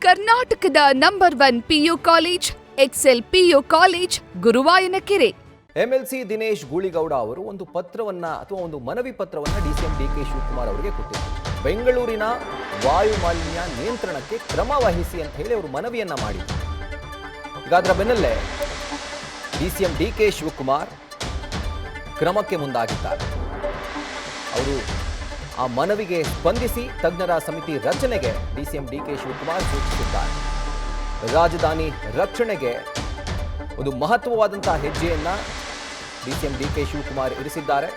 ಕರ್ನಾಟಕದ number 1 PU college Excel PU college Guruvayanakere. MLC Dinesh Gooligowda ಅವರು ಒಂದು ಪತ್ರವನ್ನ ಅಥವಾ ಒಂದು ಮನವಿ ಪತ್ರವನ್ನ ಡಿಸಿಎಂ ಡಿಕೆ ಶಿವಕುಮಾರ್ ಅವರಿಗೆ ಕೊಟ್ಟಿದ್ದಾರೆ. ಬೆಂಗಳೂರಿನ ವಾಯು ಮಾಲಿನ್ಯ ನಿಯಂತ್ರಣಕ್ಕೆ ಕ್ರಮ ವಹಿಸಿ ಅಂತ ಹೇಳಿ ಅವರು ಮನವಿಯನ್ನ ಮಾಡಿದ್ದಾರೆ. ಈಗ ಅದರ ಬೆನ್ನಲ್ಲೇ ಡಿಸಿಎಂ ಡಿಕೆ ಶಿವಕುಮಾರ್ ಕ್ರಮಕ್ಕೆ ಮುಂದಾಗಿದ್ದಾರೆ. ಅವರು ಆ ಮನವಿಗೆ ಸ್ಪಂದಿಸಿ ತಜ್ಞರ ಸಮಿತಿ ರಚನೆಗೆ ಡಿಸಿಎಂ ಡಿಕೆ ಶಿವಕುಮಾರ್ ಸೂಚಿಸಿದ್ದಾರೆ. ರಾಜಧಾನಿ ರಕ್ಷಣೆಗೆ ಒಂದು ಮಹತ್ವವಾದಂತಹ ಹೆಜ್ಜೆಯನ್ನ ಡಿಸಿಎಂ ಡಿಕೆ ಶಿವಕುಮಾರ್ ಇರಿಸಿದ್ದಾರೆ.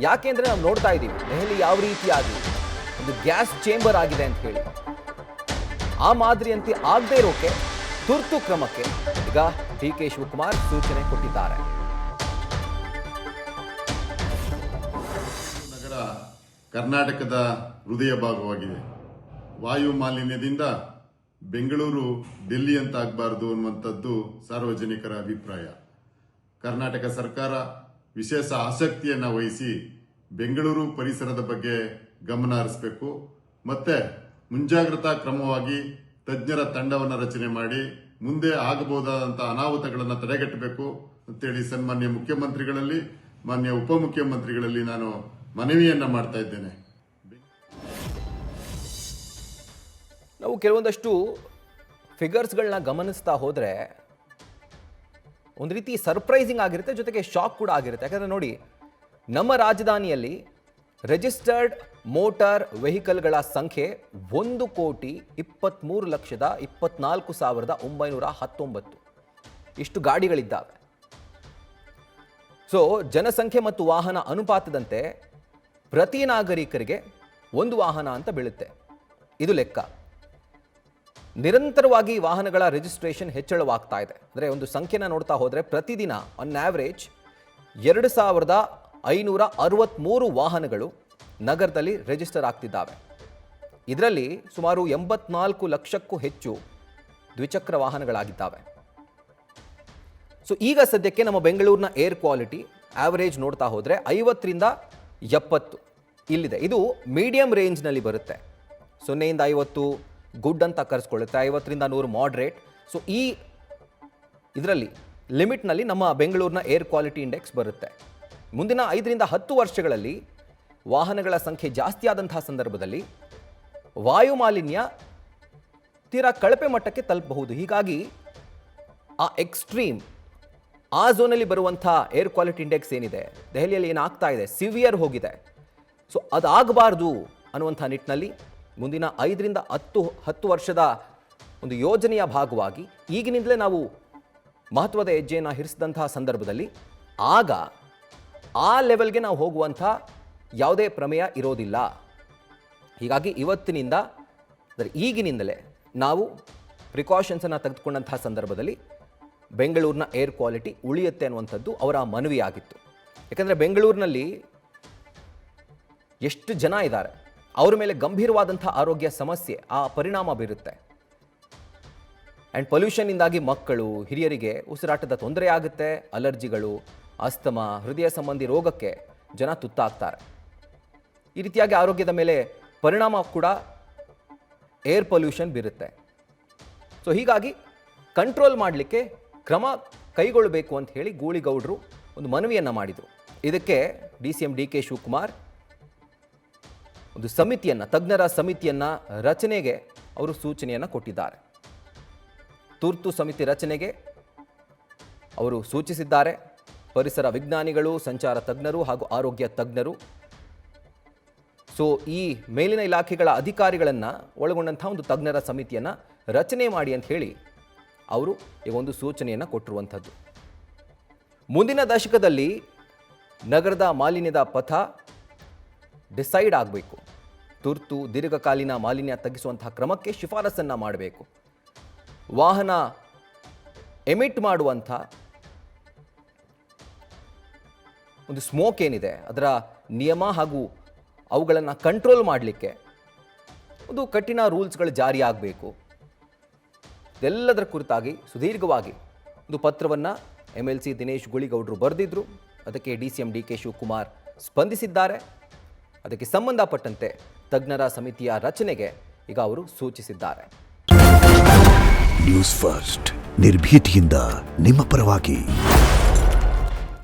ಯಾಕೆಂದ್ರೆ ನಾವು ನೋಡ್ತಾ ಇದ್ದೀವಿ ದೆಹಲಿ ಯಾವ ರೀತಿಯಾಗಿ ಒಂದು ಗ್ಯಾಸ್ ಚೇಂಬರ್ ಆಗಿದೆ ಅಂತ ಹೇಳಿ, ಆ ಮಾದರಿಯಂತೆ ಆಗದೇ ಇರೋಕೆ ತುರ್ತು ಕ್ರಮಕ್ಕೆ ಈಗ ಡಿಕೆ ಶಿವಕುಮಾರ್ ಸೂಚನೆ ಕೊಟ್ಟಿದ್ದಾರೆ. ನಗರ ಕರ್ನಾಟಕದ ಹೃದಯ ಭಾಗವಾಗಿದೆ. ವಾಯು ಮಾಲಿನ್ಯದಿಂದ ಬೆಂಗಳೂರು ಡೆಲ್ಲಿ ಅಂತ ಆಗಬಾರದು ಅನ್ನುವಂಥದ್ದು ಸಾರ್ವಜನಿಕರ ಅಭಿಪ್ರಾಯ. ಕರ್ನಾಟಕ ಸರ್ಕಾರ ವಿಶೇಷ ಆಸಕ್ತಿಯನ್ನು ವಹಿಸಿ ಬೆಂಗಳೂರು ಪರಿಸರದ ಬಗ್ಗೆ ಗಮನ ಹರಿಸಬೇಕು. ಮತ್ತೆ ಮುಂಜಾಗ್ರತಾ ಕ್ರಮವಾಗಿ ತಜ್ಞರ ತಂಡವನ್ನು ರಚನೆ ಮಾಡಿ ಮುಂದೆ ಆಗಬಹುದಾದಂತಹ ಅನಾಹುತಗಳನ್ನು ತಡೆಗಟ್ಟಬೇಕು ಅಂತೇಳಿ ಸನ್ಮಾನ್ಯ ಮುಖ್ಯಮಂತ್ರಿಗಳಲ್ಲಿ, ಮಾನ್ಯ ಉಪಮುಖ್ಯಮಂತ್ರಿಗಳಲ್ಲಿ ನಾನು ಮನವಿಯನ್ನ ಮಾಡ್ತಾ ಇದ್ದೇನೆ. ನಾವು ಕೆಲವೊಂದಷ್ಟು ಫಿಗರ್ಸ್ಗಳನ್ನ ಗಮನಿಸ್ತಾ ಹೋದರೆ ಒಂದು ರೀತಿ ಸರ್ಪ್ರೈಸಿಂಗ್ ಆಗಿರುತ್ತೆ, ಜೊತೆಗೆ ಶಾಕ್ ಕೂಡ ಆಗಿರುತ್ತೆ. ಯಾಕಂದರೆ ನೋಡಿ, ನಮ್ಮ ರಾಜಧಾನಿಯಲ್ಲಿ ರಿಜಿಸ್ಟರ್ಡ್ ಮೋಟಾರ್ ವೆಹಿಕಲ್ಗಳ ಸಂಖ್ಯೆ 1,23,24,919 ಇಷ್ಟು ಗಾಡಿಗಳಿದ್ದಾವೆ. ಸೊ ಜನಸಂಖ್ಯೆ ಮತ್ತು ವಾಹನ ಅನುಪಾತದಂತೆ ಪ್ರತಿ ನಾಗರಿಕರಿಗೆ ಒಂದು ವಾಹನ ಅಂತ ಬೀಳುತ್ತೆ. ಇದು ಲೆಕ್ಕ. ನಿರಂತರವಾಗಿ ವಾಹನಗಳ ರಿಜಿಸ್ಟ್ರೇಷನ್ ಹೆಚ್ಚಳವಾಗ್ತಾ ಇದೆ. ಅಂದರೆ ಒಂದು ಸಂಖ್ಯೆನ ನೋಡ್ತಾ ಹೋದರೆ ಪ್ರತಿದಿನ ಆನ್ ಆವ್ರೇಜ್ 2,563 ವಾಹನಗಳು ನಗರದಲ್ಲಿ ರಿಜಿಸ್ಟರ್ ಆಗ್ತಿದ್ದಾವೆ. ಇದರಲ್ಲಿ ಸುಮಾರು 84 ಲಕ್ಷಕ್ಕೂ ಹೆಚ್ಚು ದ್ವಿಚಕ್ರ ವಾಹನಗಳಾಗಿದ್ದಾವೆ. ಸೊ ಈಗ ಸದ್ಯಕ್ಕೆ ನಮ್ಮ ಬೆಂಗಳೂರಿನ ಏರ್ ಕ್ವಾಲಿಟಿ ಆವರೇಜ್ ನೋಡ್ತಾ ಹೋದರೆ 50ರಿಂದ 70 ಇಲ್ಲಿದೆ. ಇದು ಮೀಡಿಯಂ ರೇಂಜ್ನಲ್ಲಿ ಬರುತ್ತೆ. 0ಯಿಂದ 50 ಗುಡ್ ಅಂತ ಕರೆಸ್ಕೊಳ್ಳುತ್ತೆ, 50ರಿಂದ 100 ಮಾಡ್ರೇಟ್. ಸೊ ಈ ಇದರಲ್ಲಿ ಲಿಮಿಟ್ನಲ್ಲಿ ನಮ್ಮ ಬೆಂಗಳೂರಿನ ಏರ್ ಕ್ವಾಲಿಟಿ ಇಂಡೆಕ್ಸ್ ಬರುತ್ತೆ. ಮುಂದಿನ 5ರಿಂದ 10 ವರ್ಷಗಳಲ್ಲಿ ವಾಹನಗಳ ಸಂಖ್ಯೆ ಜಾಸ್ತಿ ಆದಂತಹ ಸಂದರ್ಭದಲ್ಲಿ ವಾಯು ಮಾಲಿನ್ಯ ತೀರಾ ಕಳಪೆ ಮಟ್ಟಕ್ಕೆ ತಲುಪಬಹುದು. ಹೀಗಾಗಿ ಆ ಎಕ್ಸ್ಟ್ರೀಮ್, ಆ ಝೋನಲ್ಲಿ ಬರುವಂಥ ಏರ್ ಕ್ವಾಲಿಟಿ ಇಂಡೆಕ್ಸ್ ಏನಿದೆ, ದೆಹಲಿಯಲ್ಲಿ ಏನಾಗ್ತಾ ಇದೆ, ಸಿವಿಯರ್ ಹೋಗಿದೆ. ಸೊ ಅದಾಗಬಾರ್ದು ಅನ್ನುವಂಥ ನಿಟ್ಟಿನಲ್ಲಿ ಮುಂದಿನ 5ರಿಂದ 10 ವರ್ಷದ ಒಂದು ಯೋಜನೆಯ ಭಾಗವಾಗಿ ಈಗಿನಿಂದಲೇ ನಾವು ಮಹತ್ವದ ಹೆಜ್ಜೆಯನ್ನು ಹಿರಿಸಿದಂತಹ ಸಂದರ್ಭದಲ್ಲಿ ಆಗ ಆ ಲೆವೆಲ್ಗೆ ನಾವು ಹೋಗುವಂಥ ಯಾವುದೇ ಪ್ರಮೇಯ ಇರೋದಿಲ್ಲ. ಹೀಗಾಗಿ ಇವತ್ತಿನಿಂದ, ಅಂದರೆ ಈಗಿನಿಂದಲೇ ನಾವು ಪ್ರಿಕಾಷನ್ಸನ್ನು ತೆಗೆದುಕೊಂಡಂತಹ ಸಂದರ್ಭದಲ್ಲಿ ಬೆಂಗಳೂರಿನ ಏರ್ ಕ್ವಾಲಿಟಿ ಉಳಿಯುತ್ತೆ ಅನ್ನುವಂಥದ್ದು ಅವರ ಮನವಿಯಾಗಿತ್ತು. ಯಾಕಂದರೆ ಬೆಂಗಳೂರಿನಲ್ಲಿ ಎಷ್ಟು ಜನ ಇದ್ದಾರೆ, ಅವರ ಮೇಲೆ ಗಂಭೀರವಾದಂಥ ಆರೋಗ್ಯ ಸಮಸ್ಯೆ, ಆ ಪರಿಣಾಮ ಬೀರುತ್ತೆ. ಆ್ಯಂಡ್ ಪೊಲ್ಯೂಷನ್ನಿಂದಾಗಿ ಮಕ್ಕಳು, ಹಿರಿಯರಿಗೆ ಉಸಿರಾಟದ ತೊಂದರೆ ಆಗುತ್ತೆ, ಅಲರ್ಜಿಗಳು, ಅಸ್ತಮಾ, ಹೃದಯ ಸಂಬಂಧಿ ರೋಗಕ್ಕೆ ಜನ ತುತ್ತಾಗ್ತಾರೆ. ಈ ರೀತಿಯಾಗಿ ಆರೋಗ್ಯದ ಮೇಲೆ ಪರಿಣಾಮ ಕೂಡ ಏರ್ ಪೊಲ್ಯೂಷನ್ ಬೀರುತ್ತೆ. ಸೊ ಹೀಗಾಗಿ ಕಂಟ್ರೋಲ್ ಮಾಡಲಿಕ್ಕೆ ಕ್ರಮ ಕೈಗೊಳ್ಳಬೇಕು ಅಂತ ಹೇಳಿ ಗೂಳಿಗೌಡರು ಒಂದು ಮನವಿಯನ್ನು ಮಾಡಿದರು. ಇದಕ್ಕೆ ಡಿಸಿಎಂ ಡಿಕೆ ಶಿವಕುಮಾರ್ ಒಂದು ಸಮಿತಿಯನ್ನು, ತಜ್ಞರ ಸಮಿತಿಯನ್ನು ರಚನೆಗೆ ಅವರು ಸೂಚನೆಯನ್ನು ಕೊಟ್ಟಿದ್ದಾರೆ. ತುರ್ತು ಸಮಿತಿ ರಚನೆಗೆ ಅವರು ಸೂಚಿಸಿದ್ದಾರೆ. ಪರಿಸರ ವಿಜ್ಞಾನಿಗಳು, ಸಂಚಾರ ತಜ್ಞರು ಹಾಗೂ ಆರೋಗ್ಯ ತಜ್ಞರು, ಸೊ ಈ ಮೇಲಿನ ಇಲಾಖೆಗಳ ಅಧಿಕಾರಿಗಳನ್ನು ಒಳಗೊಂಡಂಥ ಒಂದು ತಜ್ಞರ ಸಮಿತಿಯನ್ನು ರಚನೆ ಮಾಡಿ ಅಂತ ಹೇಳಿ ಅವರು ಈಗ ಒಂದು ಸೂಚನೆಯನ್ನು ಕೊಟ್ಟಿರುವಂಥದ್ದು. ಮುಂದಿನ ದಶಕದಲ್ಲಿ ನಗರದ ಮಾಲಿನ್ಯದ ಪಥ ಡಿಸೈಡ್ ಆಗಬೇಕು. ತುರ್ತು ದೀರ್ಘಕಾಲೀನ ಮಾಲಿನ್ಯ ತಗ್ಗಿಸುವಂತಹ ಕ್ರಮಕ್ಕೆ ಶಿಫಾರಸನ್ನು ಮಾಡಬೇಕು. ವಾಹನ ಎಮಿಟ್ ಮಾಡುವಂಥ ಒಂದು ಸ್ಮೋಕ್ ಏನಿದೆ, ಅದರ ನಿಯಮ ಹಾಗೂ ಅವುಗಳನ್ನು ಕಂಟ್ರೋಲ್ ಮಾಡಲಿಕ್ಕೆ ಒಂದು ಕಠಿಣ ರೂಲ್ಸ್ಗಳು ಜಾರಿಯಾಗಬೇಕು. ಇದೆಲ್ಲದರ ಕುರಿತಾಗಿ ಸುದೀರ್ಘವಾಗಿ ಒಂದು ಪತ್ರವನ್ನು ಎಂಎಲ್ಸಿ ದಿನೇಶ್ ಗೂಳಿಗೌಡರು ಬರೆದಿದ್ರು. ಅದಕ್ಕೆ ಡಿಸಿಎಂ ಡಿಕೆ ಶಿವಕುಮಾರ್ ಸ್ಪಂದಿಸಿದ್ದಾರೆ. ಅದಕ್ಕೆ ಸಂಬಂಧಪಟ್ಟಂತೆ ತಜ್ಞರ ಸಮಿತಿಯ ರಚನೆಗೆ ಈಗ ಅವರು ಸೂಚಿಸಿದ್ದಾರೆ. ನ್ಯೂಸ್ ಫಸ್ಟ್ ನಿರ್ಭೀತಿಯಿಂದ ನಿಮ್ಮ ಪರವಾಗಿ.